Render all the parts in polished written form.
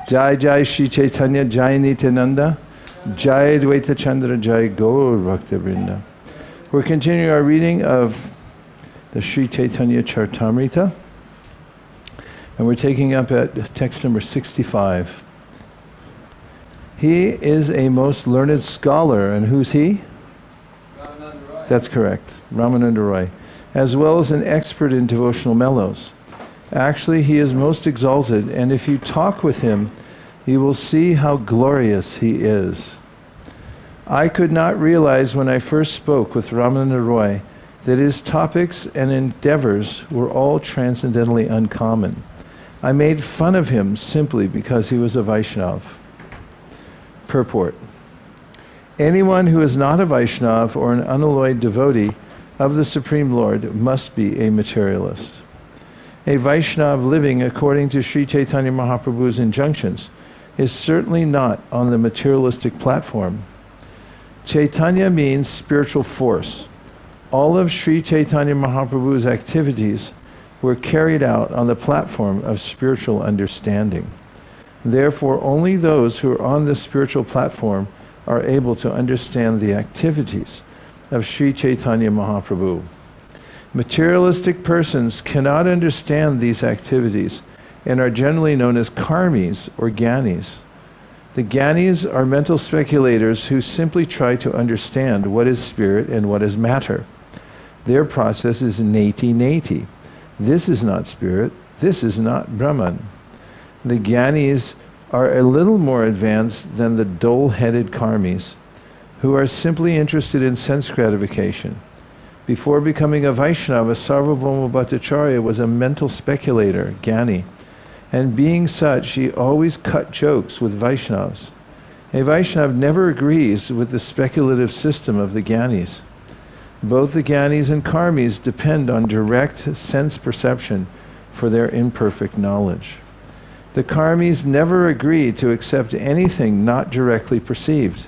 Jai Jai Shri Chaitanya Jai Nityananda, Jai Dvaita Chandra Jai Gaur Bhaktivinoda. We're continuing our reading of the Sri Chaitanya Charitamrita, and we're taking up at text number 65. He is a most learned scholar, and who's he? Ramananda Roy. That's correct, Ramananda Roy, as well as an expert in devotional mellows. Actually, he is most exalted, and if you talk with him, you will see how glorious he is. I could not realize when I first spoke with Ramananda Roy that his topics and endeavors were all transcendently uncommon. I made fun of him simply because he was a Vaiṣṇava. Purport. Anyone who is not a Vaiṣṇava or an unalloyed devotee of the Supreme Lord must be a materialist. A Vaiṣṇava living according to Sri Chaitanya Mahaprabhu's injunctions is certainly not on the materialistic platform. Chaitanya means spiritual force. All of Sri Chaitanya Mahaprabhu's activities were carried out on the platform of spiritual understanding. Therefore, only those who are on the spiritual platform are able to understand the activities of Sri Chaitanya Mahaprabhu. Materialistic persons cannot understand these activities and are generally known as karmis or gyanis. The gyanis are mental speculators who simply try to understand what is spirit and what is matter. Their process is neti. This is not spirit, this is not Brahman. The gyanis are a little more advanced than the dull-headed karmis, who are simply interested in sense gratification. Before becoming a Vaiṣṇava, Sarvabhauma Bhattacharya was a mental speculator, Gyani, and being such, he always cut jokes with Vaishnavas. A Vaishnav never agrees with the speculative system of the Gyanis. Both the Gyanis and Karmis depend on direct sense perception for their imperfect knowledge. The Karmis never agree to accept anything not directly perceived,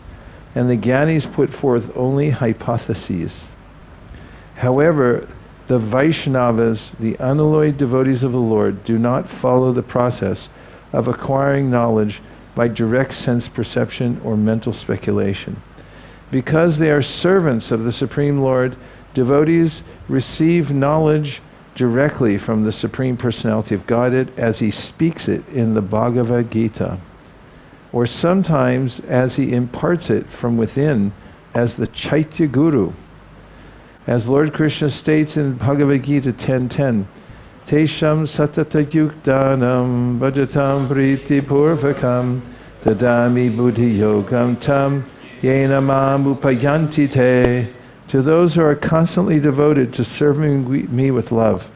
and the Gyanis put forth only hypotheses. However, the Vaishnavas, the unalloyed devotees of the Lord, do not follow the process of acquiring knowledge by direct sense perception or mental speculation. Because they are servants of the Supreme Lord, devotees receive knowledge directly from the Supreme Personality of Godhead as he speaks it in the Bhagavad Gita, or sometimes as he imparts it from within as the Chaitya Guru. As Lord Krishna states in Bhagavad Gita 10:10, Tesham satata yuktanam bhajatam priti purvakam dadami buddhi yogam tam yena mam upayanti te. To those who are constantly devoted to serving me with love,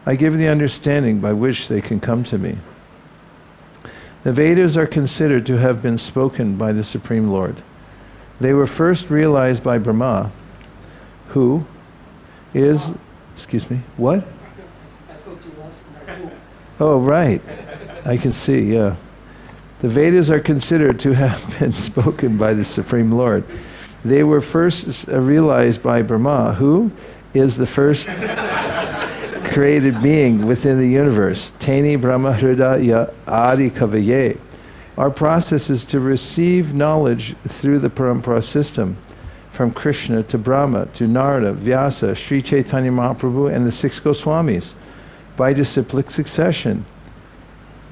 I give the understanding by which they can come to me. The Vedas are considered to have been spoken by the Supreme Lord. They were first realized by Brahma, who is, what? I thought you asked my book. Oh, right. I can see, yeah. The Vedas are considered to have been spoken by the Supreme Lord. They were first realized by Brahma, who is the first created being within the universe. Teni Brahma Hridaya Adi Kavaye. Our process is to receive knowledge through the Parampara system, from Krishna to Brahma to Narada, Vyasa, Sri Chaitanya Mahaprabhu, and the six Goswamis, by disciplic succession.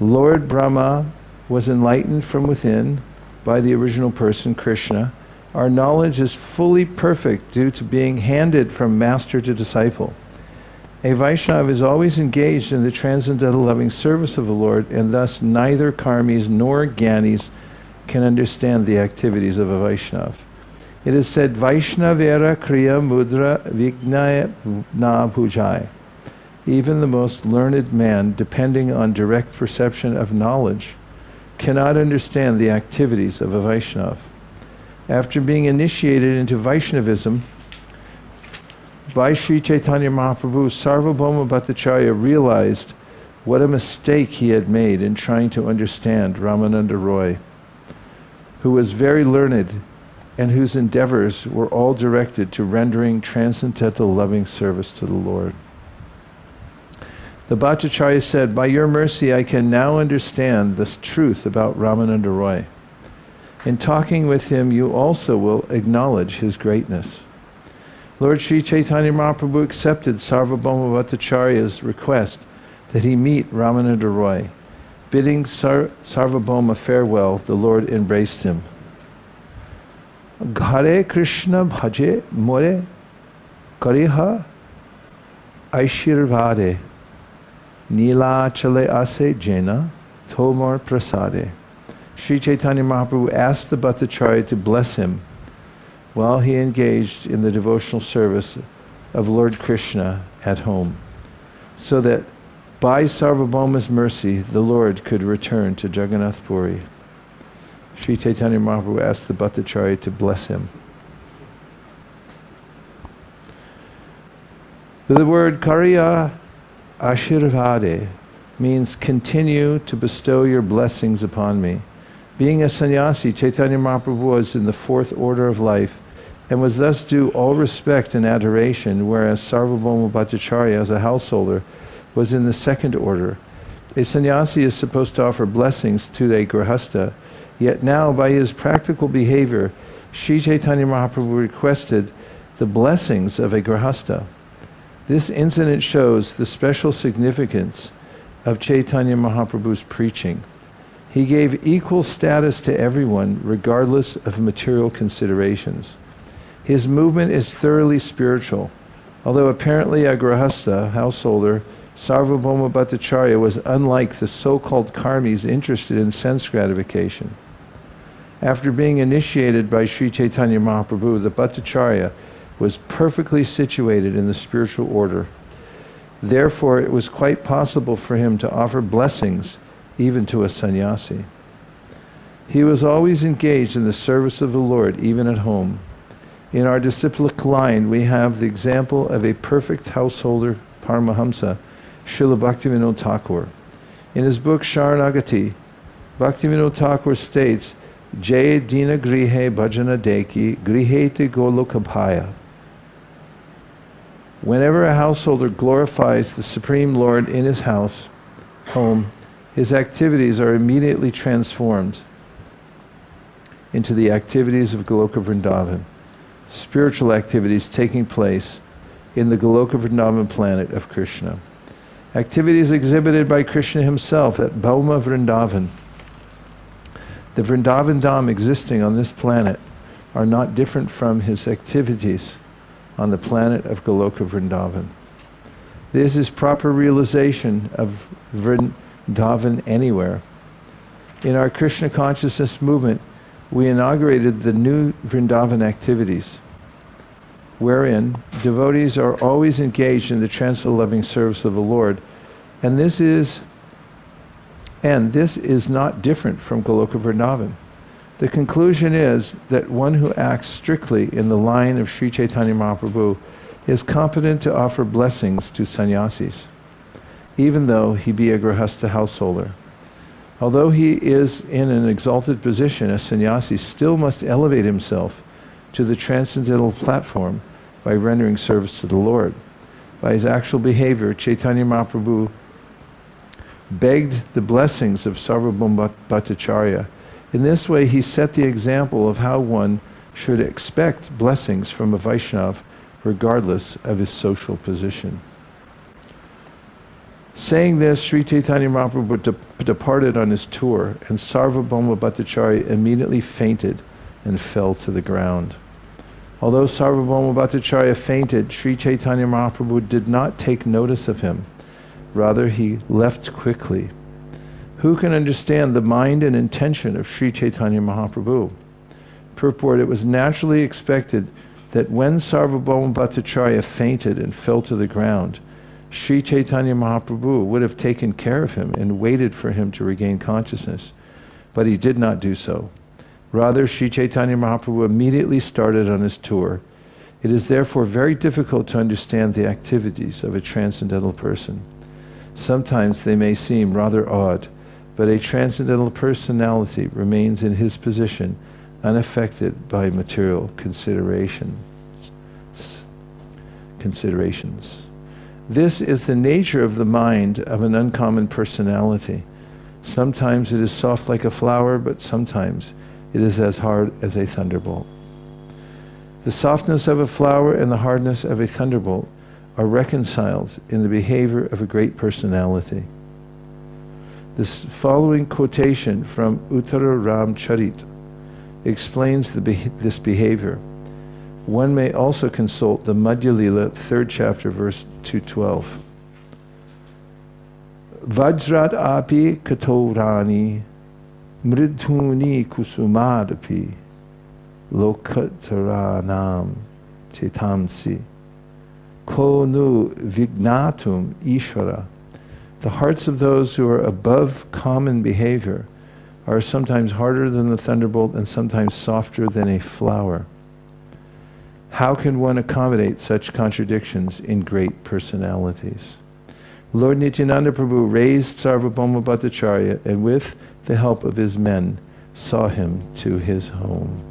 Lord Brahma was enlightened from within by the original person, Krishna. Our knowledge is fully perfect due to being handed from master to disciple. A Vaishnava is always engaged in the transcendental loving service of the Lord, and thus neither karmis nor gyanis can understand the activities of a Vaishnava. It is said, Vaishnavera kriya mudra vignaya na bhujai. Even the most learned man, depending on direct perception of knowledge, cannot understand the activities of a Vaishnava. After being initiated into Vaishnavism by Sri Chaitanya Mahaprabhu, Sarvabhauma Bhattacharya realized what a mistake he had made in trying to understand Ramananda Roy, who was very learned and whose endeavors were all directed to rendering transcendental loving service to the Lord. The Bhattacharya said, "By your mercy I can now understand the truth about Ramananda Roy. In talking with him, you also will acknowledge his greatness." Lord Sri Chaitanya Mahaprabhu accepted Sarvabhauma Bhattacharya's request that he meet Ramananda Roy. Bidding Sarvabhauma farewell, the Lord embraced him. Hare Krishna bhaje more kariha aishirvade nila chale ase jena tomar prasade. Sri Chaitanya Mahaprabhu asked the Bhattacharya to bless him while he engaged in the devotional service of Lord Krishna at home, so that by Sarvabhauma's mercy the Lord could return to Jagannath Puri. Sri Chaitanya Mahaprabhu asked the Bhattacharya to bless him. The word Kariya Ashirvade means continue to bestow your blessings upon me. Being a sannyasi, Chaitanya Mahaprabhu was in the fourth order of life and was thus due all respect and adoration, whereas Sarvabhauma Bhattacharya, as a householder, was in the second order. A sannyasi is supposed to offer blessings to a grihastha, yet now by his practical behavior, Sri Chaitanya Mahaprabhu requested the blessings of a grihastha. This incident shows the special significance of Chaitanya Mahaprabhu's preaching. He gave equal status to everyone, regardless of material considerations. His movement is thoroughly spiritual. Although apparently a grihastha, householder, Sarvabhauma Bhattacharya was unlike the so-called karmis interested in sense gratification. After being initiated by Sri Chaitanya Mahaprabhu, the Bhattacharya was perfectly situated in the spiritual order. Therefore, it was quite possible for him to offer blessings even to a sannyasi. He was always engaged in the service of the Lord, even at home. In our disciplic line, we have the example of a perfect householder, Paramahamsa, Śrīla Bhaktisiddhānta Ṭhākur. In his book Sharanagati, Bhaktivinoda Thakur states, Jaya Dina Grihe Bhajana Deki Grihete Golokabhaya. Whenever a householder glorifies the Supreme Lord in his home, his activities are immediately transformed into the activities of Goloka Vrindavan, spiritual activities taking place in the Goloka Vrindavan planet of Krishna. Activities exhibited by Krishna himself at Bhauma Vrindavan, the Vrindavan Dham existing on this planet, are not different from his activities on the planet of Goloka Vrindavan. This is proper realization of Vrindavan anywhere. In our Krishna consciousness movement, we inaugurated the new Vrindavan activities, wherein devotees are always engaged in the transcendental service of the Lord, and this is not different from Goloka Vrindavan. The conclusion is that one who acts strictly in the line of Sri Chaitanya Mahaprabhu is competent to offer blessings to sannyasis, even though he be a grihastha householder. Although he is in an exalted position, a sannyasi still must elevate himself to the transcendental platform by rendering service to the Lord. By his actual behavior, Chaitanya Mahaprabhu begged the blessings of Sarvabhauma Bhattacharya. In this way, he set the example of how one should expect blessings from a Vaiṣṇava regardless of his social position. Saying this, Sri Chaitanya Mahaprabhu departed on his tour, and Sarvabhauma Bhattacharya immediately fainted and fell to the ground. Although Sarvabhauma Bhattacharya fainted, Sri Chaitanya Mahaprabhu did not take notice of him. Rather, he left quickly. Who can understand the mind and intention of Sri Chaitanya Mahaprabhu? Purport: it was naturally expected that when Sarvabhauma Bhattacharya fainted and fell to the ground, Sri Chaitanya Mahaprabhu would have taken care of him and waited for him to regain consciousness. But he did not do so. Rather, Sri Chaitanya Mahaprabhu immediately started on his tour. It is therefore very difficult to understand the activities of a transcendental person. Sometimes they may seem rather odd, but a transcendental personality remains in his position, unaffected by material considerations. This is the nature of the mind of an uncommon personality. Sometimes it is soft like a flower, but sometimes it is as hard as a thunderbolt. The softness of a flower and the hardness of a thunderbolt are reconciled in the behavior of a great personality. This following quotation from Uttara Ramcharit explains this behavior. One may also consult the Madhya Lila, 3rd chapter, verse 212. Vajrat api katorani mridhuni kusumadapi lokataranam chetamsi ko nu vignatum ishvara. The hearts of those who are above common behavior are sometimes harder than the thunderbolt and sometimes softer than a flower. How can one accommodate such contradictions in great personalities? Lord Nityananda Prabhu raised Sarvabhauma Bhattacharya and with the help of his men saw him to his home.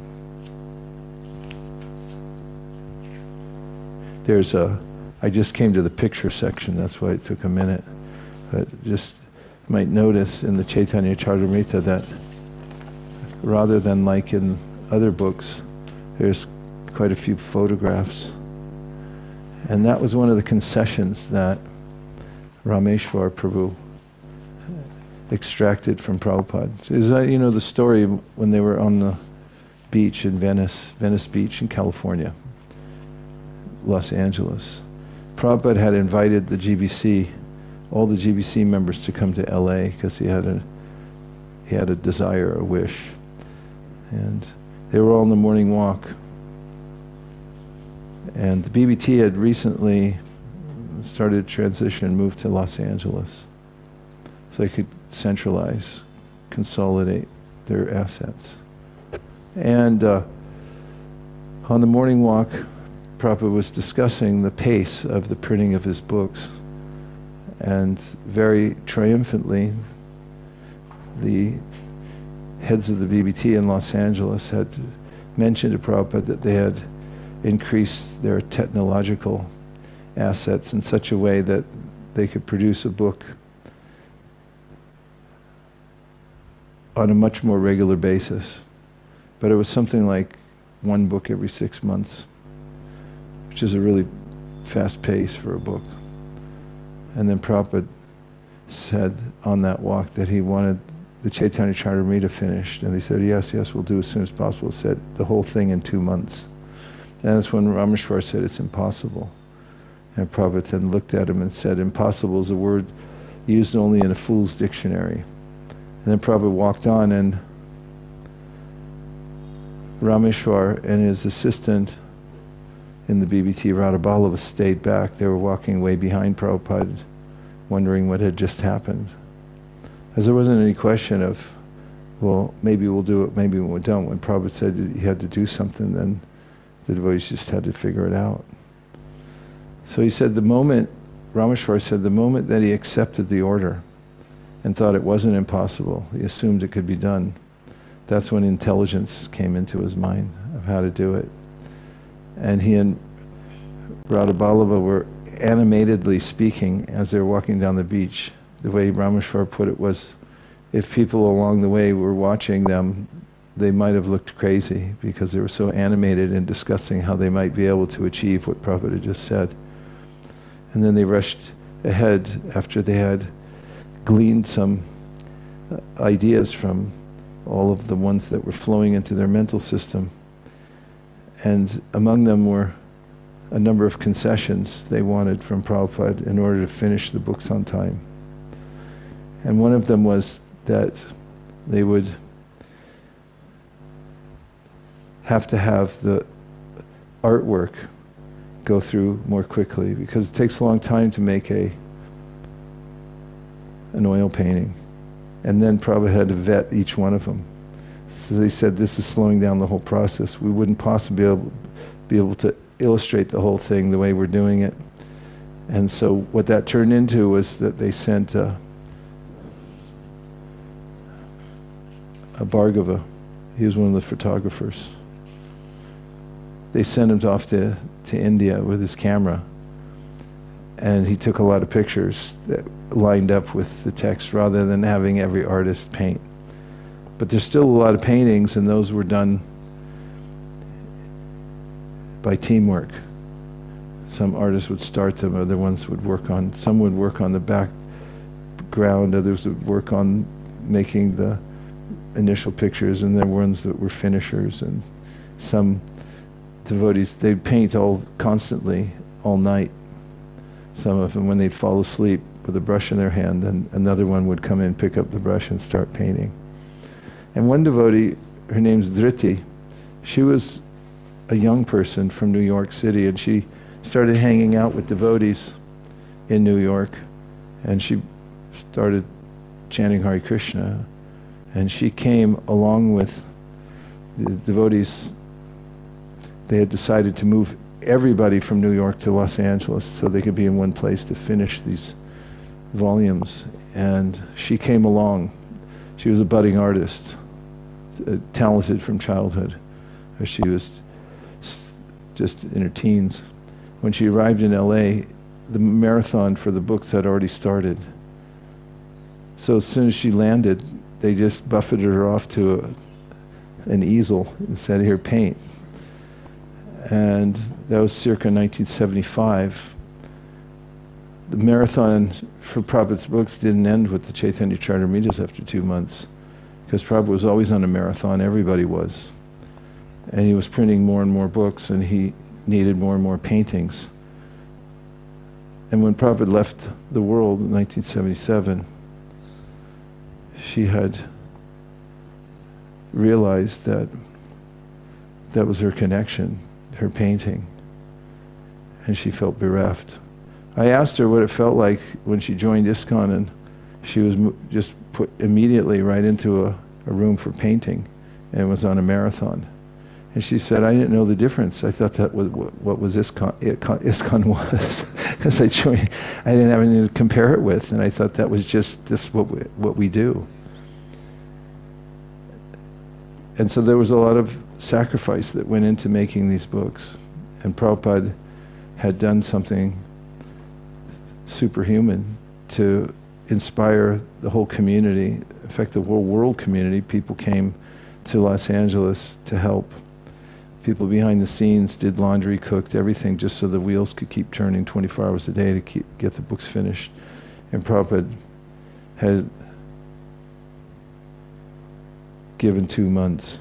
I just came to the picture section, that's why it took a minute. But just you might notice in the Chaitanya Charitamrita that rather than like in other books, there's quite a few photographs. And that was one of the concessions that Rameshwar Prabhu extracted from Prabhupada. Is that, you know, the story when they were on the beach in Venice Beach in California, Los Angeles. Prabhupada had invited the GBC, all the GBC members to come to LA because he had a desire, a wish. And they were all on the morning walk. And the BBT had recently started transition, moved to Los Angeles. So they could centralize, consolidate their assets. And on the morning walk, Prabhupada was discussing the pace of the printing of his books. And very triumphantly, the heads of the BBT in Los Angeles had mentioned to Prabhupada that they had increased their technological assets in such a way that they could produce a book on a much more regular basis. But it was something like one book every 6 months, which is a really fast pace for a book. And then Prabhupada said on that walk that he wanted the Chaitanya Charitamrita finished. And they said, yes, we'll do as soon as possible. Said the whole thing in 2 months. And that's when Rameshwar said it's impossible. And Prabhupada then looked at him and said, impossible is a word used only in a fool's dictionary. And then Prabhupada walked on, and Rameshwar and his assistant in the BBT, Radhaballava, stayed back. They were walking way behind Prabhupada, wondering what had just happened. As there wasn't any question of, well, maybe we'll do it, maybe we don't. When Prabhupada said he had to do something, then the devotees just had to figure it out. So he said Rameshwar said the moment that he accepted the order and thought it wasn't impossible, he assumed it could be done, that's when intelligence came into his mind of how to do it. And he and Radhaballava were animatedly speaking as they were walking down the beach. The way Rameshwar put it was, if people along the way were watching them, they might have looked crazy because they were so animated in discussing how they might be able to achieve what Prabhupada had just said. And then they rushed ahead after they had gleaned some ideas from all of the ones that were flowing into their mental system. And among them were a number of concessions they wanted from Prabhupada in order to finish the books on time. And one of them was that they would have to have the artwork go through more quickly, because it takes a long time to make an oil painting. And then Prabhupada had to vet each one of them. So they said, this is slowing down the whole process. We wouldn't possibly be able to illustrate the whole thing the way we're doing it. And so what that turned into was that they sent a Bhargava. He was one of the photographers. They sent him off to India with his camera. And he took a lot of pictures that lined up with the text rather than having every artist paint. But there's still a lot of paintings, and those were done by teamwork. Some artists would start them, other ones would work on, some would work on the background, others would work on making the initial pictures, and there were ones that were finishers. And some devotees, they'd paint all constantly, all night. Some of them, when they'd fall asleep with a brush in their hand, then another one would come in, pick up the brush, and start painting. And one devotee, her name's Dhriti, she was a young person from New York City, and she started hanging out with devotees in New York, and she started chanting Hare Krishna. And she came along with the devotees. They had decided to move everybody from New York to Los Angeles so they could be in one place to finish these volumes. And she came along. She was a budding artist, talented from childhood. She was just in her teens. When she arrived in LA, the marathon for the books had already started. So as soon as she landed, they just buffeted her off to an easel and said, "Here, paint." And that was circa 1975. The marathon for Prabhupada's books didn't end with the Chaitanya Charitamritas after 2 months, because Prabhupada was always on a marathon, everybody was. And he was printing more and more books, and he needed more and more paintings. And when Prabhupada left the world in 1977, she had realized that that was her connection, her painting, and she felt bereft. I asked her what it felt like when she joined ISKCON, and she was just put immediately right into a room for painting, and was on a marathon. And she said, "I didn't know the difference. I thought that was what was ISKCON was." As I joined, I didn't have anything to compare it with, and I thought that was just what we do. And so there was a lot of sacrifice that went into making these books. And Prabhupada had done something superhuman to inspire the whole community. In fact, the whole world community. People came to Los Angeles to help. People behind the scenes did laundry, cooked, everything, just so the wheels could keep turning 24 hours a day to get the books finished. And Prabhupada had given 2 months.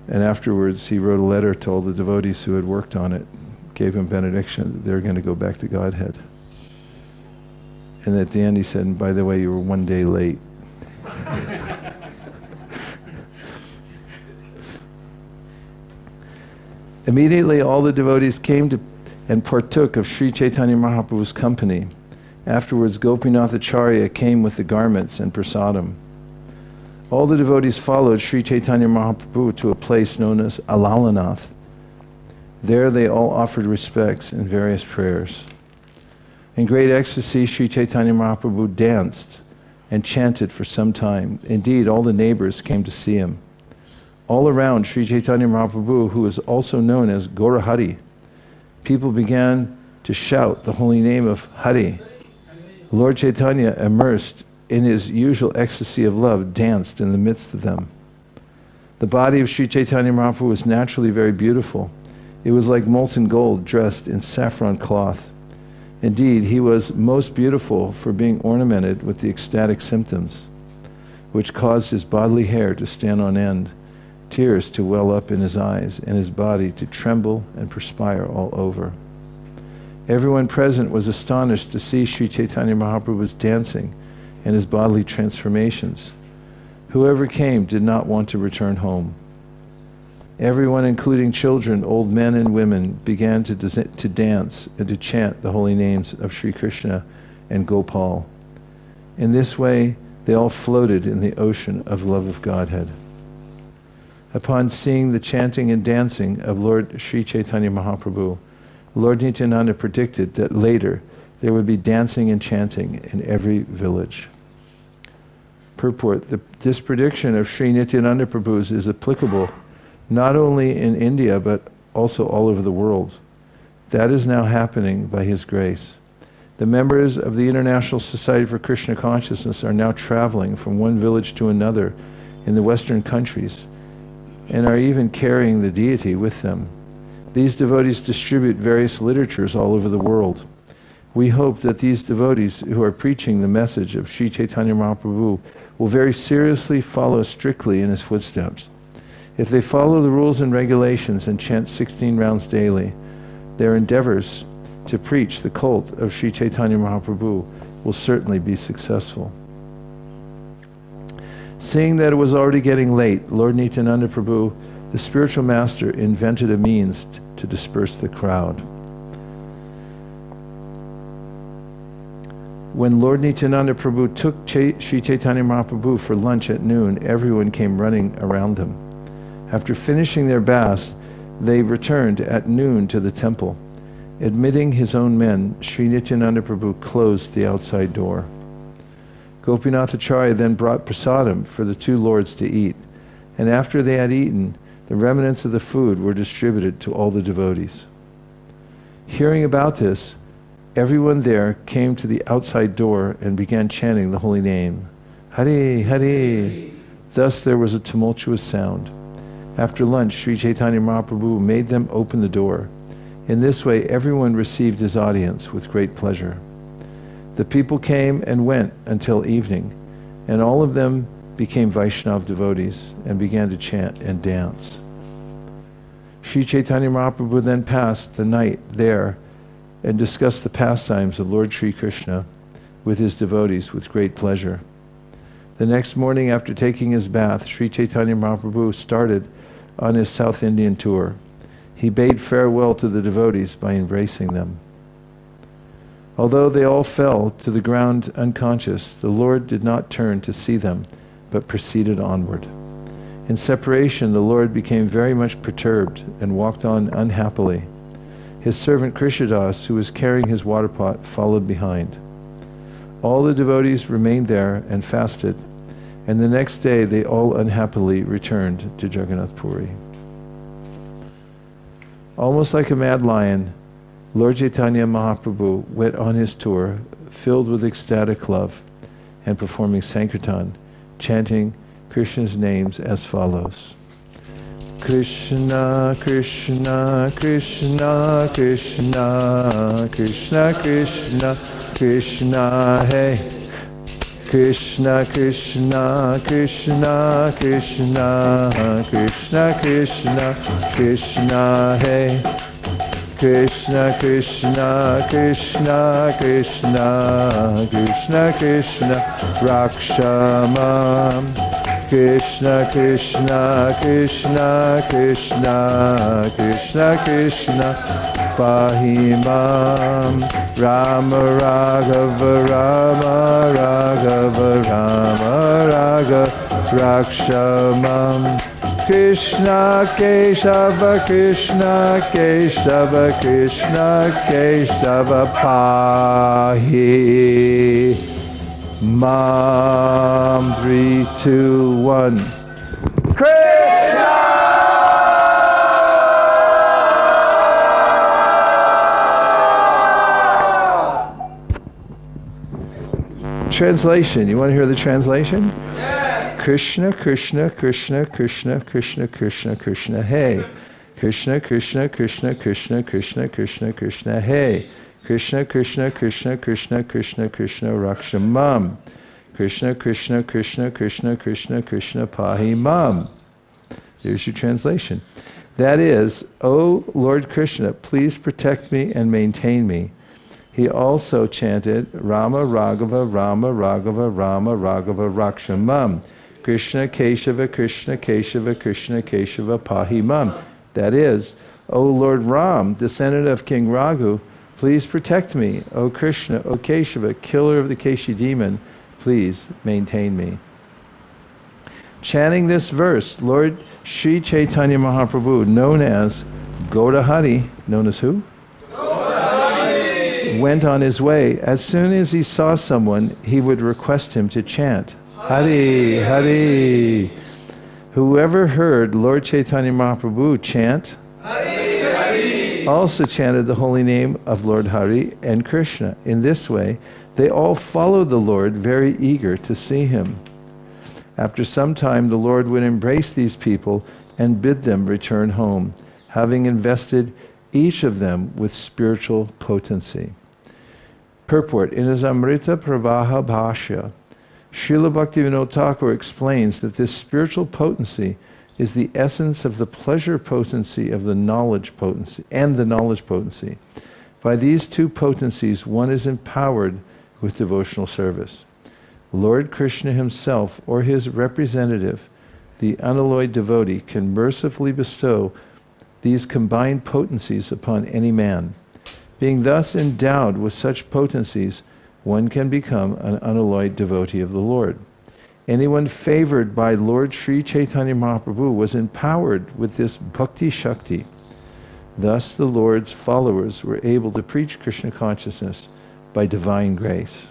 And afterwards, he wrote a letter to all the devotees who had worked on it, gave them benediction that they were going to go back to Godhead. And at the end, he said, "And by the way, you were 1 day late." Immediately, all the devotees came to and partook of Sri Chaitanya Mahaprabhu's company. Afterwards, Gopinath Acharya came with the garments and prasadam. All the devotees followed Sri Chaitanya Mahaprabhu to a place known as Alalanath. There they all offered respects and various prayers. In great ecstasy, Sri Chaitanya Mahaprabhu danced and chanted for some time. Indeed, all the neighbors came to see him. All around Sri Chaitanya Mahaprabhu, who is also known as Gaurahari, people began to shout the holy name of Hari. Lord Chaitanya, immersed in his usual ecstasy of love, danced in the midst of them. The body of Sri Chaitanya Mahaprabhu was naturally very beautiful. It was like molten gold dressed in saffron cloth. Indeed, he was most beautiful for being ornamented with the ecstatic symptoms, which caused his bodily hair to stand on end, tears to well up in his eyes, and his body to tremble and perspire all over. Everyone present was astonished to see Sri Chaitanya Mahaprabhu's dancing and his bodily transformations. Whoever came did not want to return home. Everyone, including children, old men and women, began to dance and to chant the holy names of Sri Krishna and Gopal. In this way, they all floated in the ocean of love of Godhead. Upon seeing the chanting and dancing of Lord Sri Chaitanya Mahaprabhu, Lord Nityananda predicted that later there would be dancing and chanting in every village. Purport: this prediction of Sri Nityananda Prabhu's is applicable not only in India but also all over the world. That is now happening by his grace. The members of the International Society for Krishna Consciousness are now traveling from one village to another in the Western countries and are even carrying the deity with them. These devotees distribute various literatures all over the world. We hope that these devotees who are preaching the message of Sri Chaitanya Mahaprabhu will very seriously follow strictly in his footsteps. If they follow the rules and regulations and chant 16 rounds daily, their endeavors to preach the cult of Sri Chaitanya Mahaprabhu will certainly be successful. Seeing that it was already getting late, Lord Nityananda Prabhu, the spiritual master, invented a means to disperse the crowd. When Lord Nityananda Prabhu took Sri Chaitanya Mahaprabhu for lunch at noon, everyone came running around them. After finishing their baths, they returned at noon to the temple. Admitting his own men, Sri Nityananda Prabhu closed the outside door. Gopinath Acharya then brought prasadam for the two lords to eat, and after they had eaten, the remnants of the food were distributed to all the devotees. Hearing about this, everyone there came to the outside door and began chanting the holy name. Hare, Hare. Thus there was a tumultuous sound. After lunch, Sri Chaitanya Mahaprabhu made them open the door. In this way, everyone received his audience with great pleasure. The people came and went until evening, and all of them became Vaiṣṇava devotees and began to chant and dance. Sri Chaitanya Mahaprabhu then passed the night there and discussed the pastimes of Lord Sri Krishna with his devotees with great pleasure. The next morning, after taking his bath, Sri Chaitanya Mahaprabhu started on his South Indian tour. He bade farewell to the devotees by embracing them. Although they all fell to the ground unconscious, the Lord did not turn to see them, but proceeded onward. In separation, the Lord became very much perturbed and walked on unhappily. His servant Krishnadas, who was carrying his water pot, followed behind. All the devotees remained there and fasted, and the next day they all unhappily returned to Jagannath Puri. Almost like a mad lion, Lord Chaitanya Mahaprabhu went on his tour, filled with ecstatic love, and performing Sankirtan, chanting Krishna's names as follows. Krishna, Krishna, Krishna, Krishna, Krishna, Krishna, Krishna, hey. Krishna, Krishna, Krishna, Krishna, Krishna, Krishna, Krishna, hey. Krishna, Krishna, Krishna, Krishna, Krishna, Krishna, Rakshamam. Krishna, Krishna, Krishna, Krishna, Krishna, Krishna, Pahimam. Rama Raghava, Rama Raghava, Rama Raghava, Rakshamam. Krishna Keshava, Krishna Keshava, Krishna Keshava, Pahi Mam. 3, 2, 1. Krishna! Translation. You want to hear the translation? Yes. Krishna, Krishna, Krishna, Krishna, Krishna, Krishna, Krishna, hey. Krishna, Krishna, Krishna, Krishna, Krishna, Krishna, Krishna, hey. Krishna, Krishna, Krishna, Krishna, Krishna, Krishna, Rakshamam. Krishna, Krishna, Krishna, Krishna, Krishna, Krishna, Pahimam. There's your translation. That is, O Lord Krishna, please protect me and maintain me. He also chanted Rama Raghava, Rama Raghava, Rama Raghava, Rakshamam. Krishna Keshava, Krishna Keshava, Krishna Keshava, Pahimam. That is, O Lord Ram, descendant of King Raghu, please protect me. O Krishna, O Keshava, killer of the Keshi demon, please maintain me. Chanting this verse, Lord Sri Chaitanya Mahaprabhu, known as Gaurahari, known as who? Gaurahari, went on his way. As soon as he saw someone, he would request him to chant Hari, Hari. Whoever heard Lord Chaitanya Mahaprabhu chant Hari, Hari, also chanted the holy name of Lord Hari and Krishna. In this way, they all followed the Lord, very eager to see him. After some time, the Lord would embrace these people and bid them return home, having invested each of them with spiritual potency. Purport. In his Amrita Pravaha Bhashya, Śrīla Bhaktisiddhānta Ṭhākur explains that this spiritual potency is the essence of the pleasure potency of the knowledge potency and the knowledge potency. By these two potencies, one is empowered with devotional service. Lord Krishna himself or his representative, the unalloyed devotee, can mercifully bestow these combined potencies upon any man. Being thus endowed with such potencies, one can become an unalloyed devotee of the Lord. Anyone favored by Lord Sri Chaitanya Mahaprabhu was empowered with this bhakti shakti. Thus the Lord's followers were able to preach Krishna consciousness by divine grace.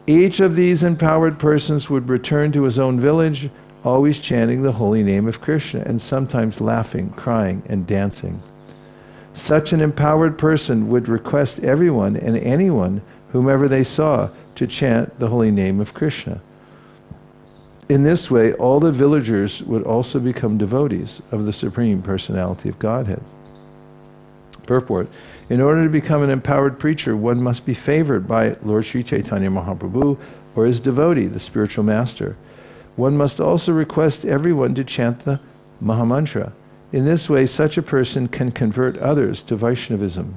Each of these empowered persons would return to his own village, always chanting the holy name of Krishna, and sometimes laughing, crying, and dancing. Such an empowered person would request everyone and anyone, whomever they saw, to chant the holy name of Krishna. In this way, all the villagers would also become devotees of the Supreme Personality of Godhead. Purport. In order to become an empowered preacher, one must be favored by Lord Sri Chaitanya Mahaprabhu or his devotee, the spiritual master. One must also request everyone to chant the Mahamantra. In this way, such a person can convert others to Vaishnavism,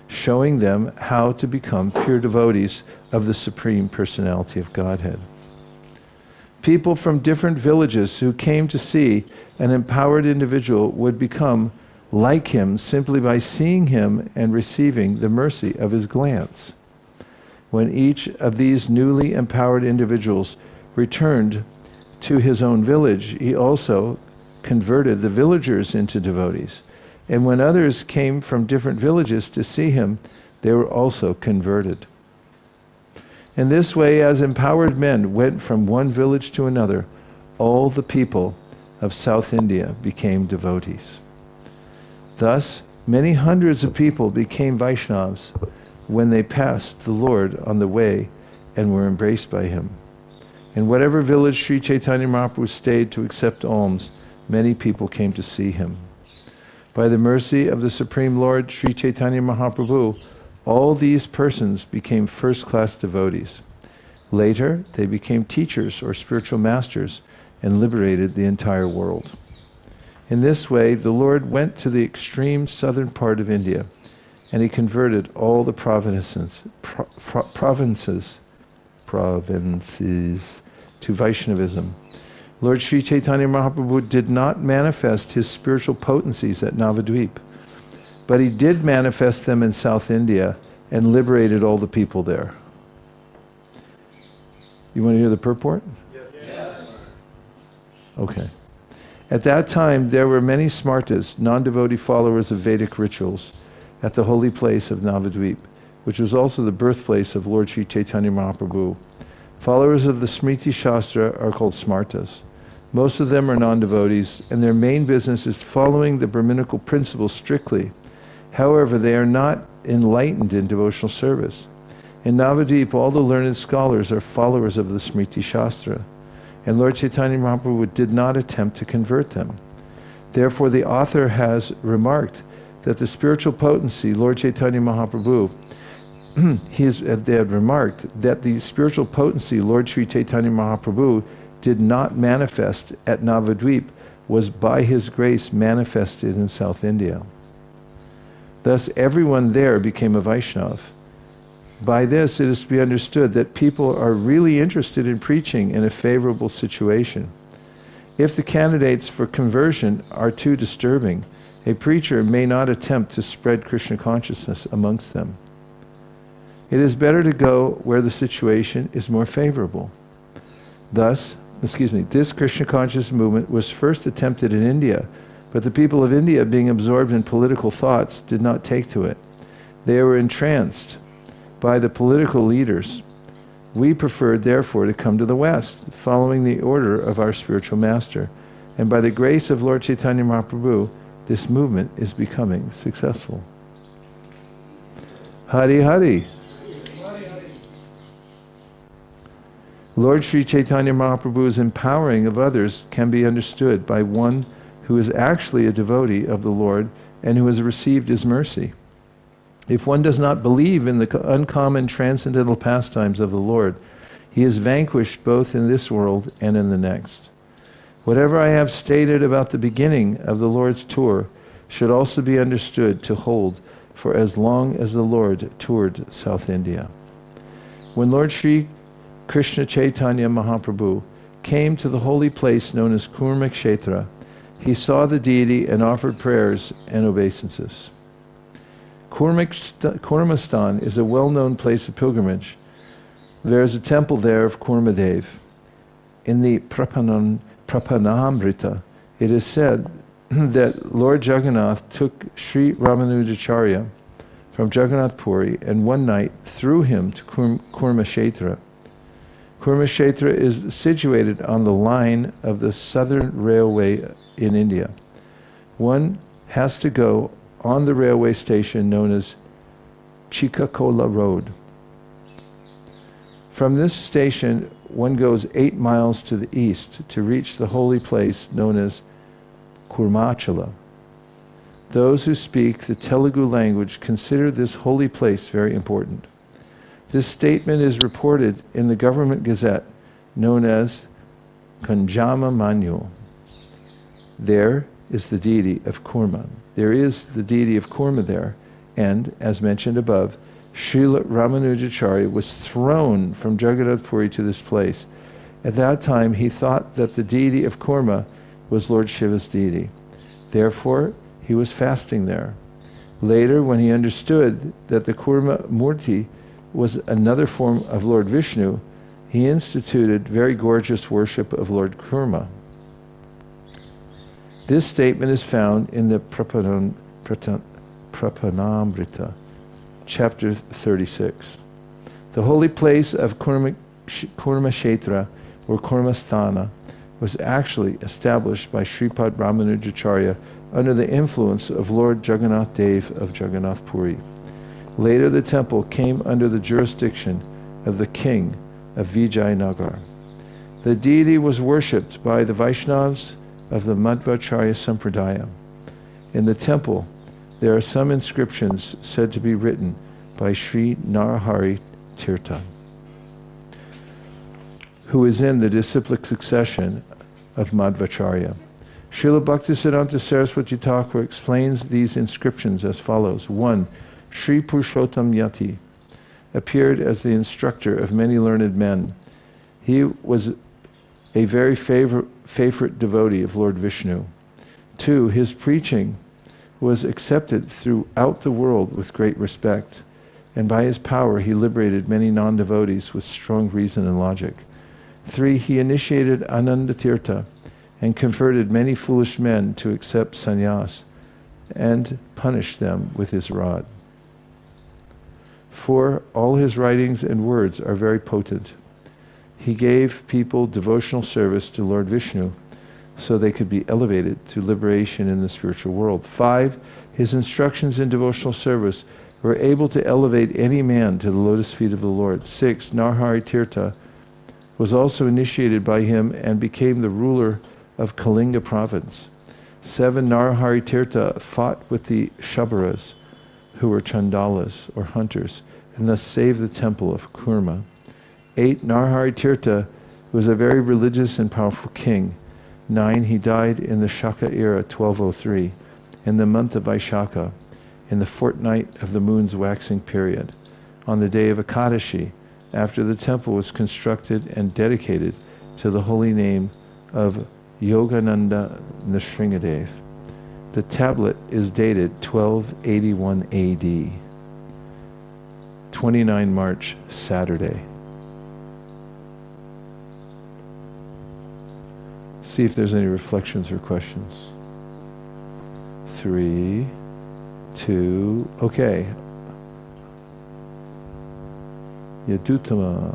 showing them how to become pure devotees of the Supreme Personality of Godhead. People from different villages who came to see an empowered individual would become like him simply by seeing him and receiving the mercy of his glance. When each of these newly empowered individuals returned to his own village, he also converted the villagers into devotees. And when others came from different villages to see him, they were also converted. In this way, as empowered men went from one village to another, all the people of South India became devotees. Thus, many hundreds of people became Vaishnavas when they passed the Lord on the way and were embraced by him. In whatever village Sri Chaitanya Mahaprabhu stayed to accept alms, many people came to see him. By the mercy of the Supreme Lord Sri Chaitanya Mahaprabhu, all these persons became first-class devotees. Later, they became teachers or spiritual masters and liberated the entire world. In this way, the Lord went to the extreme southern part of India, and he converted all the provinces to Vaishnavism. Lord Sri Chaitanya Mahaprabhu did not manifest his spiritual potencies at Navadvip, but he did manifest them in South India and liberated all the people there. You want to hear the purport? Yes. Okay. At that time, there were many smartas, non-devotee followers of Vedic rituals, at the holy place of Navadvip, which was also the birthplace of Lord Sri Chaitanya Mahaprabhu. Followers of the Smriti Shastra are called smartas. Most of them are non-devotees, and their main business is following the Brahminical principles strictly. However, they are not enlightened in devotional service. In Navadvip, all the learned scholars are followers of the Smriti Shastra, and Lord Chaitanya Mahaprabhu did not attempt to convert them. Therefore, the author has remarked that the spiritual potency, Lord Chaitanya Mahaprabhu, they had remarked that the spiritual potency, Lord Sri Chaitanya Mahaprabhu, did not manifest at Navadvip, was by his grace manifested in South India. Thus, everyone there became a Vaishnava. By this, it is to be understood that people are really interested in preaching in a favorable situation. If the candidates for conversion are too disturbing, a preacher may not attempt to spread Krishna consciousness amongst them. It is better to go where the situation is more favorable. Thus, this Krishna conscious movement was first attempted in India, but the people of India, being absorbed in political thoughts, did not take to it. They were entranced by the political leaders. We preferred, therefore, to come to the West, following the order of our spiritual master. And by the grace of Lord Chaitanya Mahaprabhu, This movement is becoming successful. Hari Hari. Lord Sri Chaitanya Mahaprabhu's empowering of others can be understood by one who is actually a devotee of the Lord and who has received his mercy. If one does not believe in the uncommon transcendental pastimes of the Lord, he is vanquished both in this world and in the next. Whatever I have stated about the beginning of the Lord's tour should also be understood to hold for as long as the Lord toured South India. When Lord Sri Krishna Chaitanya Mahaprabhu came to the holy place known as Kurmakshetra, he saw the deity and offered prayers and obeisances. Kurmastan is a well-known place of pilgrimage. There is a temple there of Kurmadev. In the Prapanamrita, it is said that Lord Jagannath took Sri Ramanujacharya from Jagannath Puri and one night threw him to Kurmakshetra. Kurmakshetra is situated on the line of the Southern Railway in India. One has to go on the railway station known as Chikakola Road. From this station, one goes 8 miles to the east to reach the holy place known as Kurmachala. Those who speak the Telugu language consider this holy place very important. This statement is reported in the government gazette known as Kanjama Manual. There is the deity of Kurma. There is the deity of Kurma there, and, as mentioned above, Srila Ramanujacharya was thrown from Jagannath Puri to this place. At that time, he thought that the deity of Kurma was Lord Shiva's deity. Therefore, he was fasting there. Later, when he understood that the Kurma Murti was another form of Lord Vishnu, he instituted very gorgeous worship of Lord Kurma. This statement is found in the Prapanamrita, chapter 36. The holy place of Kurmakshetra, or Kurmasthana, was actually established by Sripad Ramanujacharya under the influence of Lord Jagannath Dev of Jagannath Puri. Later the temple came under the jurisdiction of the king of Vijayanagar. The deity was worshipped by the Vaishnavas of the Madhvacharya Sampradaya. In the temple, there are some inscriptions said to be written by Sri Narahari Tirtha, who is in the disciplic succession of Madhvacharya. Śrīla Bhaktisiddhānta Sarasvatī Ṭhākur explains these inscriptions as follows. 1. Sri Purushottam Yati appeared as the instructor of many learned men. He was a very favorite devotee of Lord Vishnu. 2. His preaching was accepted throughout the world with great respect, and by his power he liberated many non-devotees with strong reason and logic. 3. He initiated Anandatirtha and converted many foolish men to accept sannyas and punished them with his rod. 4. All his writings and words are very potent. He gave people devotional service to Lord Vishnu so they could be elevated to liberation in the spiritual world. 5. His instructions in devotional service were able to elevate any man to the lotus feet of the Lord. 6. Narahari Tirtha was also initiated by him and became the ruler of Kalinga province. 7. Narahari Tirtha fought with the Shabaras, who were Chandalas, or hunters, and thus saved the temple of Kurma. 8. Narahari Tirtha was a very religious and powerful king. 9. He died in the Shaka era, 1203, in the month of Vaishaka, in the fortnight of the moon's waxing period, on the day of Ekadashi, after the temple was constructed and dedicated to the holy name of Yogananda Nrsingadev. The tablet is dated 1281 AD, 29 March, Saturday. See if there's any reflections or questions. 3, 2, okay. Yadutama.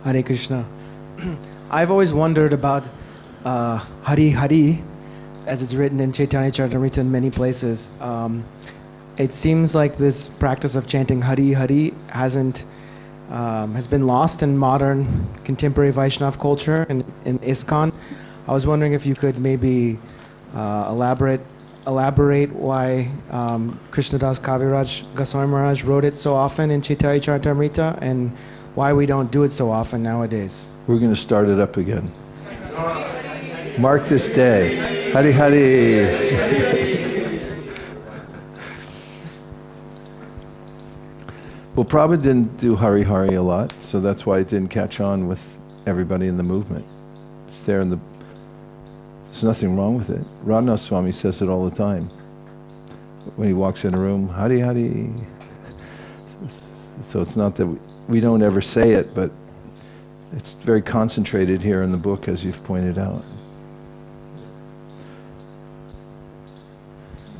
Hare Krishna. I've always wondered about Hari Hari, as it's written in Chaitanya Charitamrita in many places. It seems like this practice of chanting Hari Hari has been lost in modern contemporary Vaishnava culture in ISKCON. I was wondering if you could maybe elaborate why Krishnadas Kaviraj Goswami Maharaj wrote it so often in Chaitanya Charitamrita and why we don't do it so often nowadays. We're going to start it up again. Mark this day. Hari Hari. Well, Prabhupada didn't do Hari Hari a lot, so that's why it didn't catch on with everybody in the movement. It's there in the... There's nothing wrong with it. Radhanath Swami says it all the time. When he walks in a room, Hari Hari. So it's not that we don't ever say it, but it's very concentrated here in the book, as you've pointed out.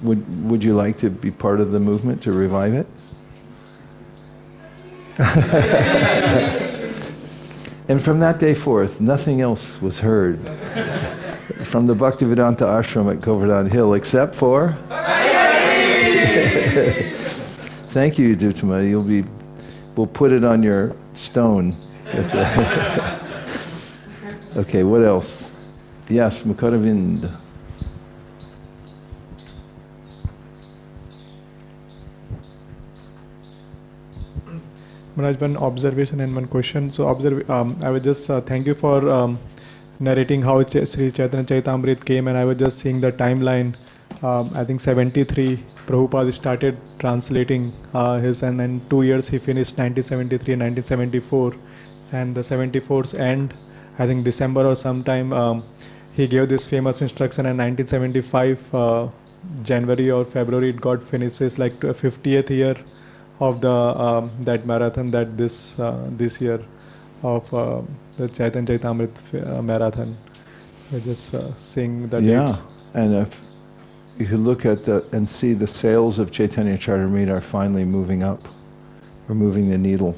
Would you like to be part of the movement to revive it? And from that day forth, nothing else was heard from the Bhaktivedanta ashram at Govardhana Hill except for... Thank you, Dutama. We'll put it on your stone. Okay, what else? Yes, Mukaravind. Maharaj, one observation and one question. So, I would just thank you for narrating how Sri Chaitanya Charitamrita came, and I was just seeing the timeline. I think 73, Prabhupada started translating his, and then 2 years he finished 1973 and 1974, and the 74's end, I think December or sometime, he gave this famous instruction in 1975, January or February it got finished. It's like 50th year of the that marathon that this year of the Chaitanya Charitamrita marathon. We're just seeing the dates. And if you could look at and see the sales of Chaitanya Charitamrita are finally moving up. We're moving the needle.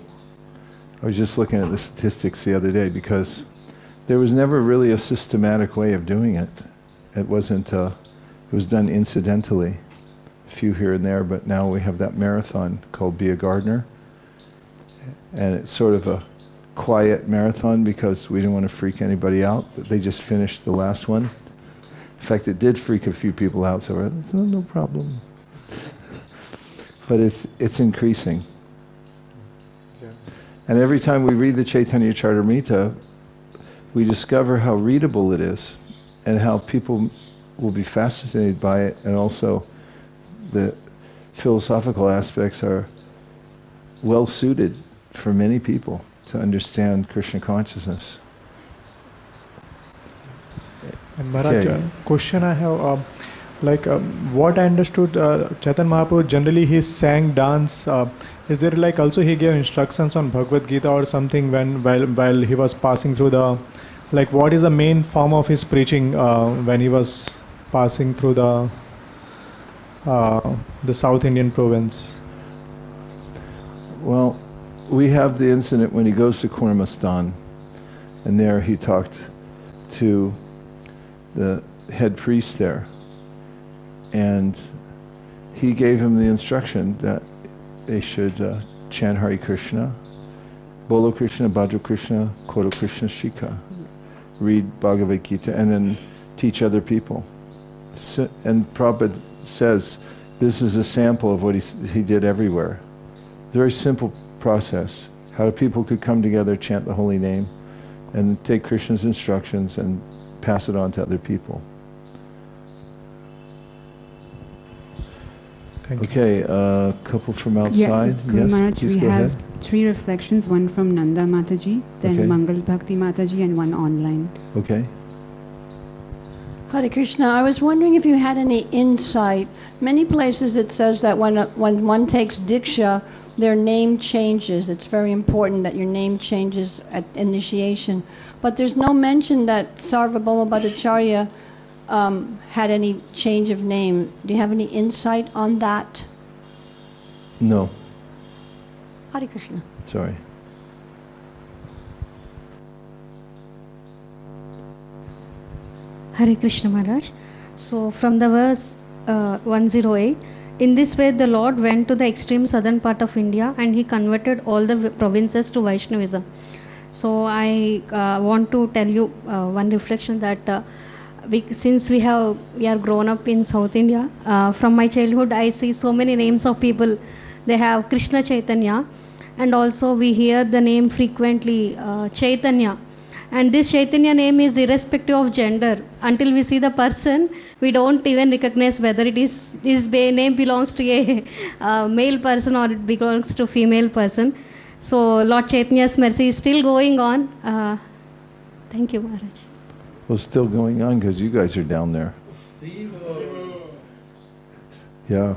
I was just looking at the statistics the other day because there was never really a systematic way of doing it. It wasn't. It was done incidentally. Few here and there, but now we have that marathon called Be a Gardener, and it's sort of a quiet marathon because we didn't want to freak anybody out. They just finished the last one. In fact, it did freak a few people out, so we're like, no problem. But it's increasing. Yeah. And every time we read the Chaitanya Charitamrita, we discover how readable it is and how people will be fascinated by it, and also the philosophical aspects are well suited for many people to understand Krishna consciousness. And Maharaj, question I have, what I understood, Chaitanya Mahaprabhu generally he sang dance. Is there also he gave instructions on Bhagavad Gita or something while he was passing through the, what is the main form of his preaching when he was passing through the South Indian province? Well, we have the incident when he goes to Kurmastan, and there he talked to the head priest there, and he gave him the instruction that they should chant Hare Krishna, Bolo Krishna, Bhadra Krishna, Koro Krishna Shika, read Bhagavad Gita, and then teach other people. And Prabhupada says this is a sample of what he did everywhere. Very simple process. How people could come together, chant the holy name, and take Krishna's instructions and pass it on to other people. Thank you. Okay, a couple from outside. Yes, Maharaj, please we go have ahead. 3 reflections, one from Nanda Mataji, then Okay. Mangal Bhakti Mataji, and one online. Okay. Hare Krishna, I was wondering if you had any insight. Many places it says that when one takes Diksha, their name changes. It's very important that your name changes at initiation. But there's no mention that Sarvabhauma Bhattacharya had any change of name. Do you have any insight on that? No, Hare Krishna. sorry. Hare Krishna Maharaj. So from the verse 108, in this way the Lord went to the extreme southern part of India and he converted all the provinces to Vaishnavism. So I want to tell you one reflection that since we are grown up in South India, from my childhood I see so many names of people. They have Krishna Chaitanya, and also we hear the name frequently Chaitanya. And this Chaitanya name is irrespective of gender. Until we see the person, we don't even recognize whether it is his name belongs to a male person or it belongs to female person. So Lord Chaitanya's mercy is still going on. Thank you, Maharaj. Well, it's still going on because you guys are down there. Yeah.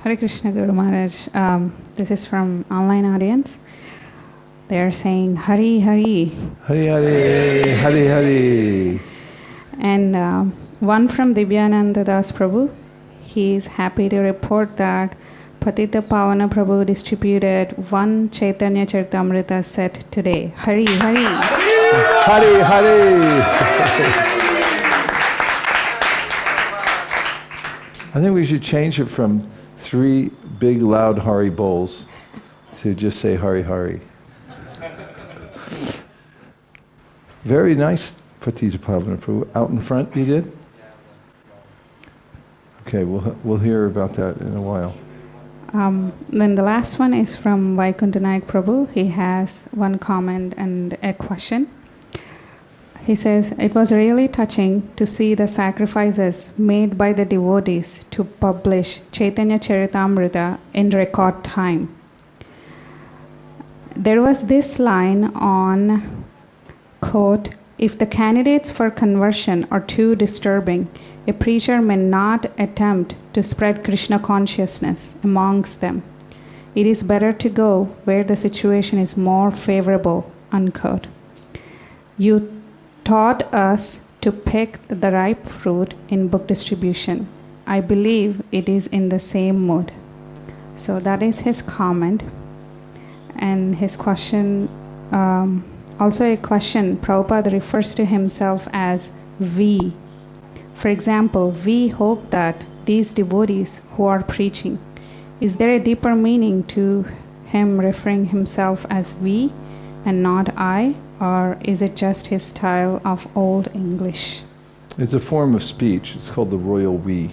Hare Krishna Guru Maharaj. This is from online audience. They are saying Hari Hari. Hari Hari, Hari Hari. And one from Divyananda Das Prabhu. He is happy to report that Patita Pavana Prabhu distributed 1 Chaitanya Charitamrita set today. Hari Hari. Hari Hari. I think we should change it from 3 big loud Hari bowls to just say Hari Hari. Very nice, Patita Pavana Prabhu. Out in front, you did? Okay, we'll hear about that in a while. Then the last one is from Vaikuntanayak Prabhu. He has one comment and a question. He says, it was really touching to see the sacrifices made by the devotees to publish Chaitanya Charitamrita in record time. There was this line on, quote, if the candidates for conversion are too disturbing, a preacher may not attempt to spread Krishna consciousness amongst them. It is better to go where the situation is more favorable, unquote. You taught us to pick the ripe fruit in book distribution. I believe it is in the same mood. So that is his comment. And his question, also a question, Prabhupada refers to himself as we. For example, we hope that these devotees who are preaching, is there a deeper meaning to him referring himself as we and not I, or is it just his style of old English? It's a form of speech. It's called the royal we.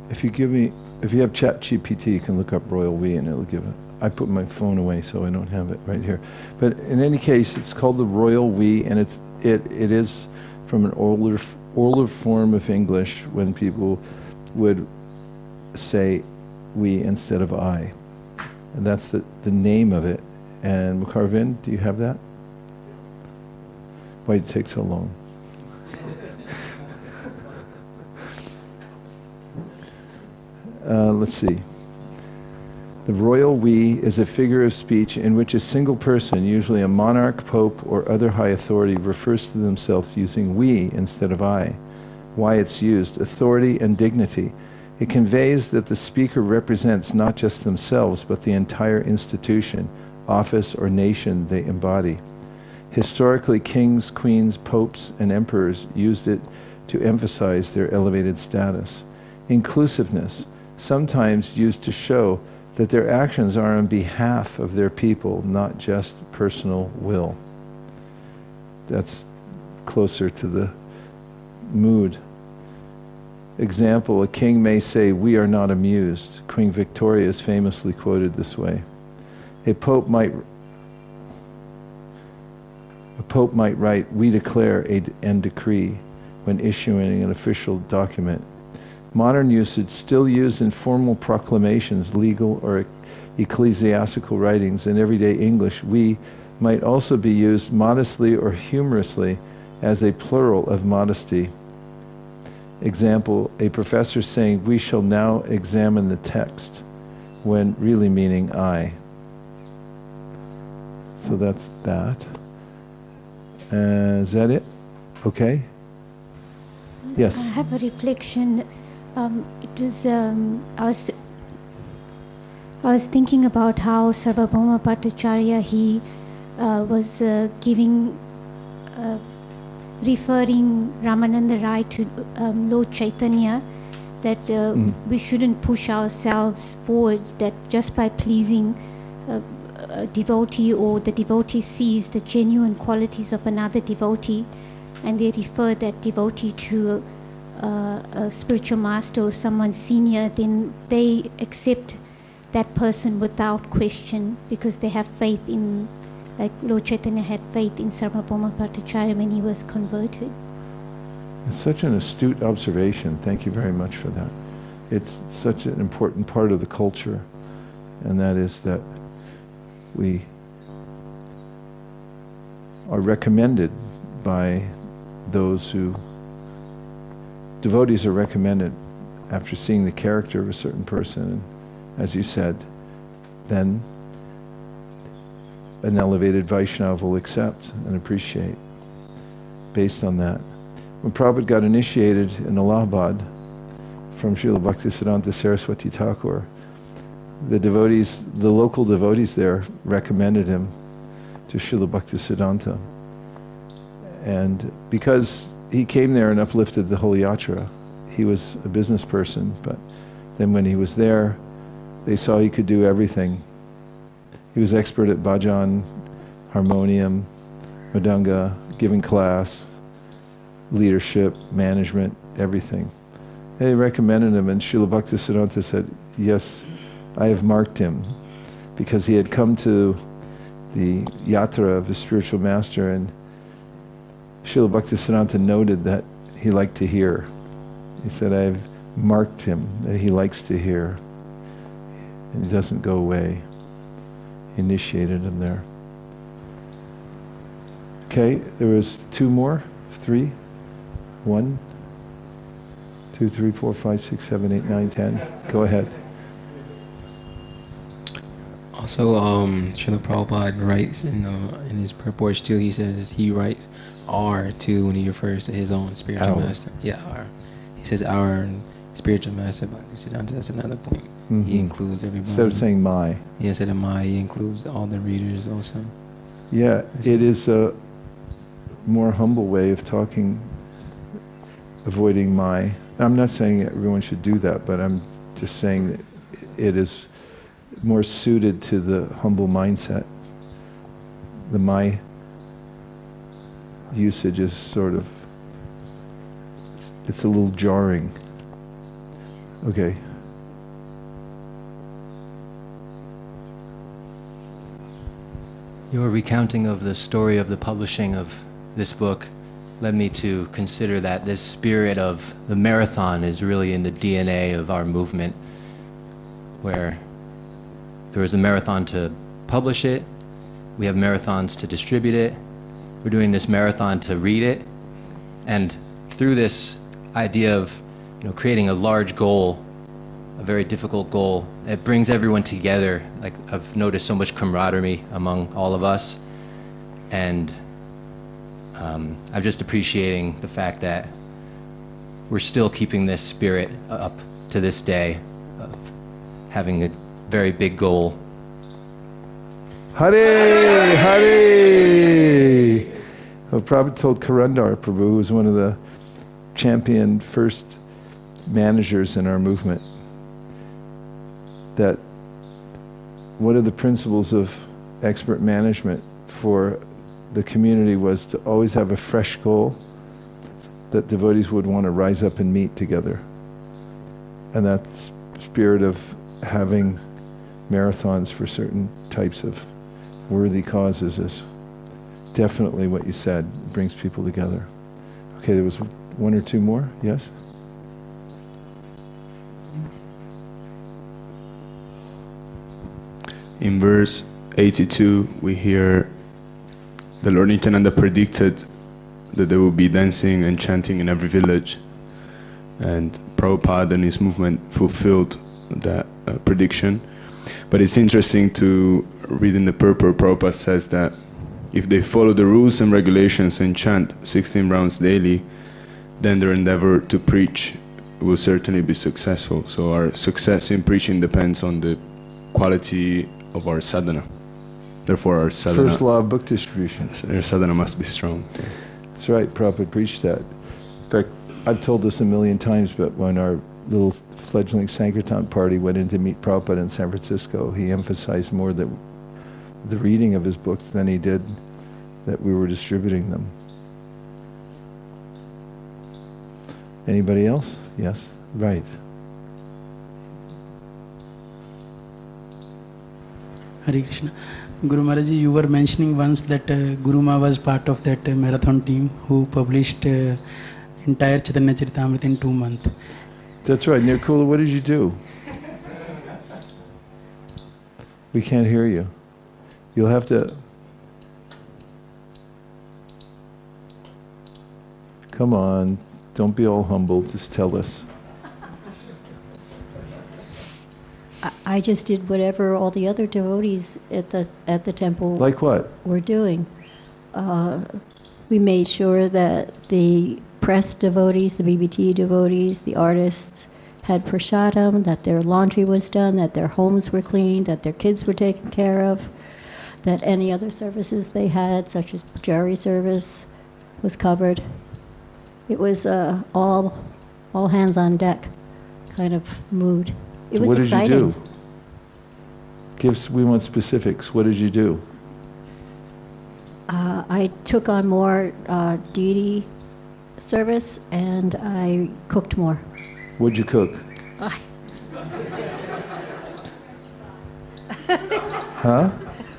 If you have ChatGPT, you can look up royal we and it'll give it. I put my phone away so I don't have it right here. But in any case, it's called the royal we, and it is from an older form of English when people would say we instead of I. And that's the name of it. And Mukarvin, do you have that? Why did it take so long? Let's see. The royal we is a figure of speech in which a single person, usually a monarch, pope, or other high authority, refers to themselves using we instead of I. Why it's used: authority and dignity. It conveys that the speaker represents not just themselves, but the entire institution, office, or nation they embody. Historically, kings, queens, popes, and emperors used it to emphasize their elevated status. Inclusiveness, sometimes used to show that their actions are on behalf of their people, not just personal will. That's closer to the mood. Example, a king may say, "We are not amused." Queen Victoria is famously quoted this way. A pope might write, "We declare and decree," when issuing an official document. Modern usage, still used in formal proclamations, legal or ecclesiastical writings, in everyday English, we might also be used modestly or humorously as a plural of modesty. Example, a professor saying, "We shall now examine the text," when really meaning I. So that's that. Is that it? Okay. Yes. I have a reflection. It was I was thinking about how Sarvabhauma Bhattacharya, he was giving referring Ramananda Rai to Lord Chaitanya, that we shouldn't push ourselves forward, that just by pleasing a devotee, or the devotee sees the genuine qualities of another devotee and they refer that devotee to a spiritual master or someone senior, then they accept that person without question because they have faith in, like Lord Chaitanya had faith in Sarvabhauma Bhattacharya when he was converted. It's such an astute observation. Thank you very much for that. It's such an important part of the culture, and that is that we are recommended by those who... Devotees are recommended after seeing the character of a certain person, and as you said, then an elevated Vaiṣṇava will accept and appreciate based on that. When Prabhupada got initiated in Allāhābād from Śrīla Bhaktisiddhānta Sarasvatī Ṭhākur, the local devotees there recommended him to Śrīla Bhaktisiddhānta. And because he came there and uplifted the whole Yātrā, he was a business person, but then when he was there, they saw he could do everything. He was expert at bhajan, harmonium, mṛdaṅga, giving class, leadership, management, everything. They recommended him, and Śrīla Bhaktisiddhānta said, yes, I have marked him, because he had come to the Yātrā of his spiritual master, and Śrīla Bhaktisiddhānta noted that he liked to hear. He said, I have marked him, that he likes to hear, and he doesn't go away. He initiated him there. Okay, there was 2 more, 3, 1, 2, 3, 4, 5, 6, 7, 8, 9, 10. Go ahead. Also, Śrīla Prabhupada writes in his purport too. He says he writes R too when he refers to his own spiritual master. Yeah, R. He says our spiritual master Bhaktisiddhānta. That's another point. Mm-hmm. He includes everybody. Instead of saying my. Yeah, instead of my, he includes all the readers also. Yeah, it is a more humble way of talking, avoiding my. I'm not saying everyone should do that, but I'm just saying that it is more suited to the humble mindset. The my usage is sort of, it's a little jarring. Okay. Your recounting of the story of the publishing of this book led me to consider that this spirit of the marathon is really in the DNA of our movement, where there is a marathon to publish it, we have marathons to distribute it, we're doing this marathon to read it, and through this idea of creating a large goal, a very difficult goal, it brings everyone together. Like, I've noticed so much camaraderie among all of us, and I'm just appreciating the fact that we're still keeping this spirit up to this day of having a very big goal. Hare! Hare! Well, Prabhupada told Karandar Prabhu, who was one of the champion first managers in our movement, that one of the principles of expert management for the community was to always have a fresh goal that devotees would want to rise up and meet together. And that spirit of having marathons for certain types of worthy causes is definitely what you said. It brings people together. Okay, there was 1 or 2 more. Yes? In verse 82, we hear the Lord Nityananda predicted that there will be dancing and chanting in every village. And Prabhupada and his movement fulfilled that prediction. But it's interesting to read in the purport, Prabhupada says that if they follow the rules and regulations and chant 16 rounds daily, then their endeavor to preach will certainly be successful. So our success in preaching depends on the quality of our sadhana. Therefore our sadhana... First law of book distribution. Our sadhana must be strong. That's right, Prabhupada preached that. In fact, I've told this a million times, but when our little fledgling Sankirtan party went in to meet Prabhupada in San Francisco, he emphasized more the reading of his books than he did that we were distributing them. Anybody else? Yes? Right. Hare Krishna. Guru Maharaj, you were mentioning once that Guru Ma was part of that marathon team who published entire Chaitanya Charitamrita in 2 months. That's right. Nirkula, what did you do? We can't hear you. You'll have to... Come on. Don't be all humble. Just tell us. I just did whatever all the other devotees at the temple Like what? were doing. We made sure that the press devotees, the BBT devotees, the artists had prasadam, that their laundry was done, that their homes were cleaned, that their kids were taken care of, that any other services they had, such as jury service, was covered. It was all hands on deck kind of mood. It was what exciting. did you do? We want specifics. What did you do? I took on more deity service and I cooked more. What'd you cook? Huh?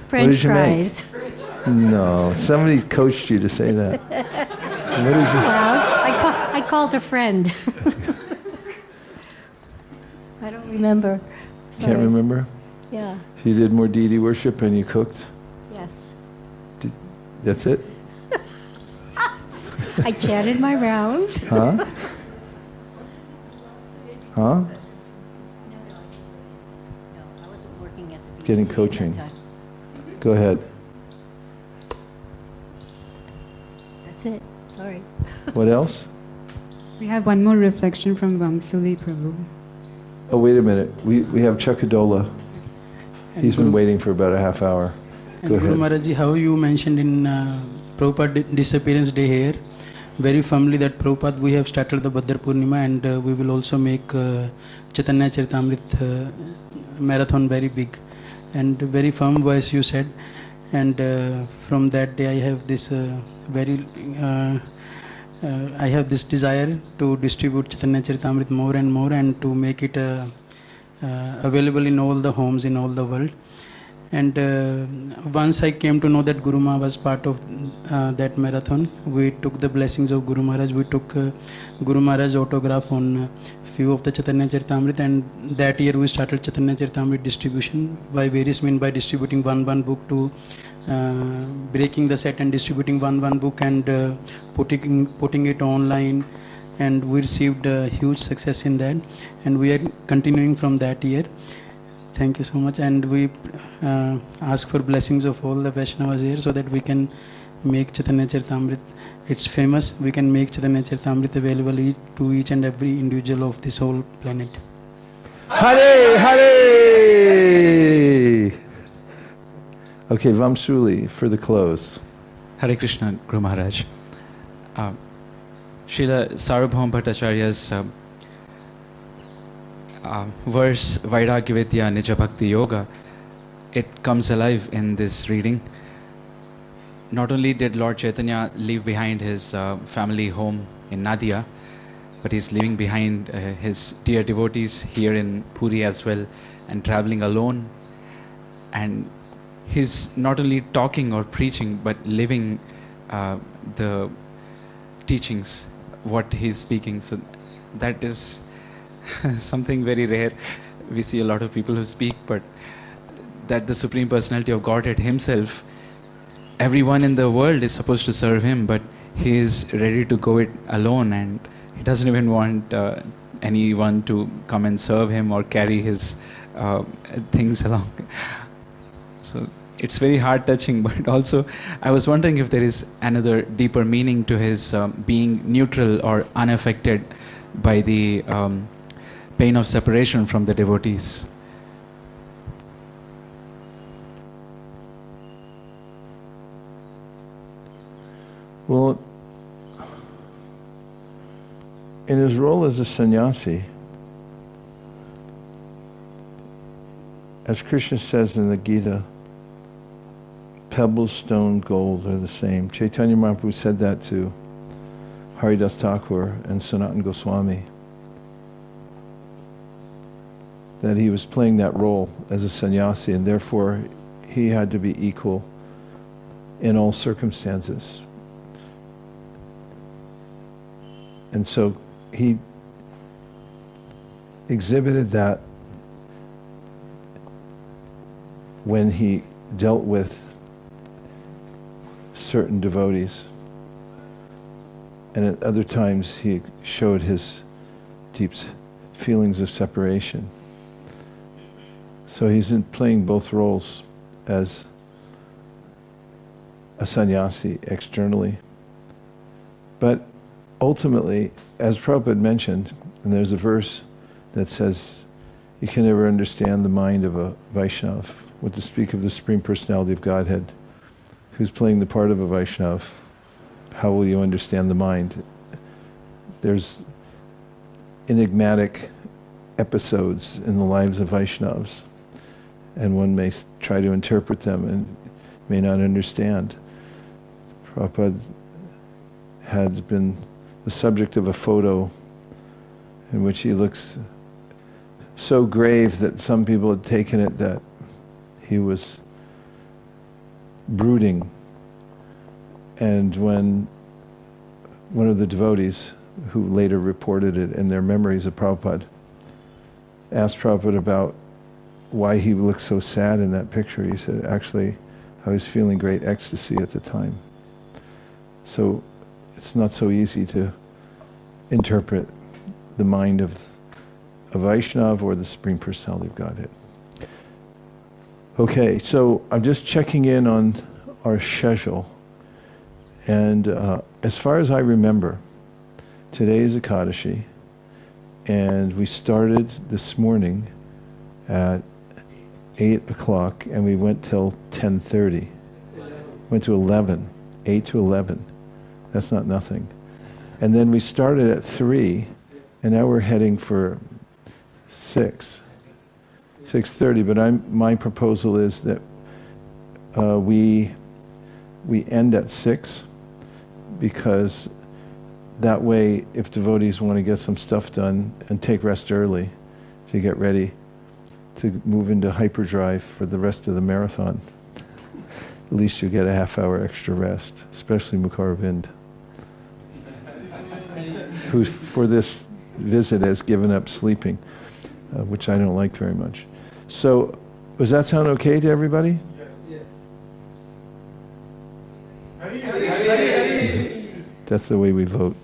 French what did you fries. Make? No, somebody coached you to say that. What did you? Well, I called a friend. I don't remember. Sorry. Can't remember? Yeah. So you did more deity worship and you cooked? Yes. That's it? I chanted my rounds. Huh? Huh? No, I wasn't working at the Getting BBT coaching. at that time. Go ahead. That's it. Sorry. What else? We have one more reflection from Vamsuli Prabhu. Oh, wait a minute. We have Chakadola. He's been waiting for about a half hour. Go Guru ahead. Maharaj, how you mentioned in Prabhupada disappearance day here, very firmly that Prabhupada we have started the Bhadra Purnima and we will also make Chaitanya Charitamrita marathon very big and very firm voice you said, and from that day I have this I have this desire to distribute Chaitanya Charitamrita more and more and to make it available in all the homes in all the world. And once I came to know that Guru Ma was part of that marathon, we took the blessings of Guru Maharaj. We took Guru Maharaj's autograph on few of the Chaitanya Charitamrita, and that year we started Chaitanya Charitamrita distribution by various means, by distributing one book to breaking the set and distributing one book and putting it online, and we received a huge success in that, and we are continuing from that year. Thank you so much, and we ask for blessings of all the Vaishnavas here so that we can make Chaitanya Charitamrita. It's famous. We can make Chaitanya Charitamrita available to each and every individual of this whole planet. Hare Hare! Okay, Vamsuli for the close. Hare Krishna, Guru Maharaj. Śrīla Sarvabhauma Bhattacharya's verse Vairagya Vidya Nija Bhakti Yoga, it comes alive in this reading. Not only did Lord Chaitanya leave behind his family home in Nadia, but he's leaving behind his dear devotees here in Puri as well, and traveling alone. And he's not only talking or preaching, but living the teachings, what he's speaking. So that is something very rare. We see a lot of people who speak, but that the Supreme Personality of Godhead himself, everyone in the world is supposed to serve him, but he is ready to go it alone, and he doesn't even want anyone to come and serve him or carry his things along. So it's very heart touching, but also I was wondering if there is another deeper meaning to his being neutral or unaffected by the pain of separation from the devotees. Well, in his role as a sannyasi, as Krishna says in the Gita, pebbles, stone, gold are the same. Chaitanya Mahaprabhu said that to Haridas Thakur and Sanatana Goswami, that he was playing that role as a sannyasi, and therefore he had to be equal in all circumstances. And so he exhibited that when he dealt with certain devotees, and at other times he showed his deep feelings of separation. So he's playing both roles as a sannyasi externally. But ultimately, as Prabhupada mentioned, and there's a verse that says, you can never understand the mind of a Vaiṣṇava. What to speak of the Supreme Personality of Godhead, who's playing the part of a Vaiṣṇava. How will you understand the mind? There's enigmatic episodes in the lives of Vaishnavas, and one may try to interpret them and may not understand. Prabhupada had been the subject of a photo in which he looks so grave that some people had taken it that he was brooding. And when one of the devotees, who later reported it in their memories of Prabhupada, asked Prabhupada about why he looked so sad in that picture, he said, actually, I was feeling great ecstasy at the time. So it's not so easy to interpret the mind of a Vaishnava or the Supreme Personality of Godhead. Okay, so I'm just checking in on our schedule. And as far as I remember, today is Ekadashi, and we started this morning at 8 o'clock, and we went till 10:30. Went to 11, 8 to 11. That's not nothing. And then we started at 3, and now we're heading for 6:30. But my proposal is that we end at 6, because that way, if devotees want to get some stuff done and take rest early to get ready to move into hyperdrive for the rest of the marathon, at least you get a half hour extra rest, especially Mukaravind, who for this visit has given up sleeping, which I don't like very much. So, does that sound okay to everybody? That's the way we vote.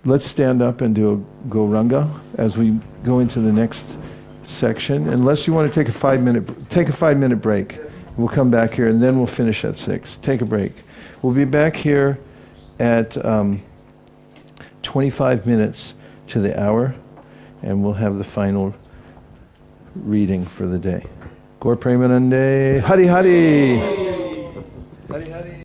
Let's stand up and do a Gauranga as we go into the next section. Unless you want to take a 5-minute break. We'll come back here and then we'll finish at 6. Take a break. We'll be back here at 25 minutes to the hour, and we'll have the final reading for the day. Gaur Premanande, Hari Hari. Hari Hari.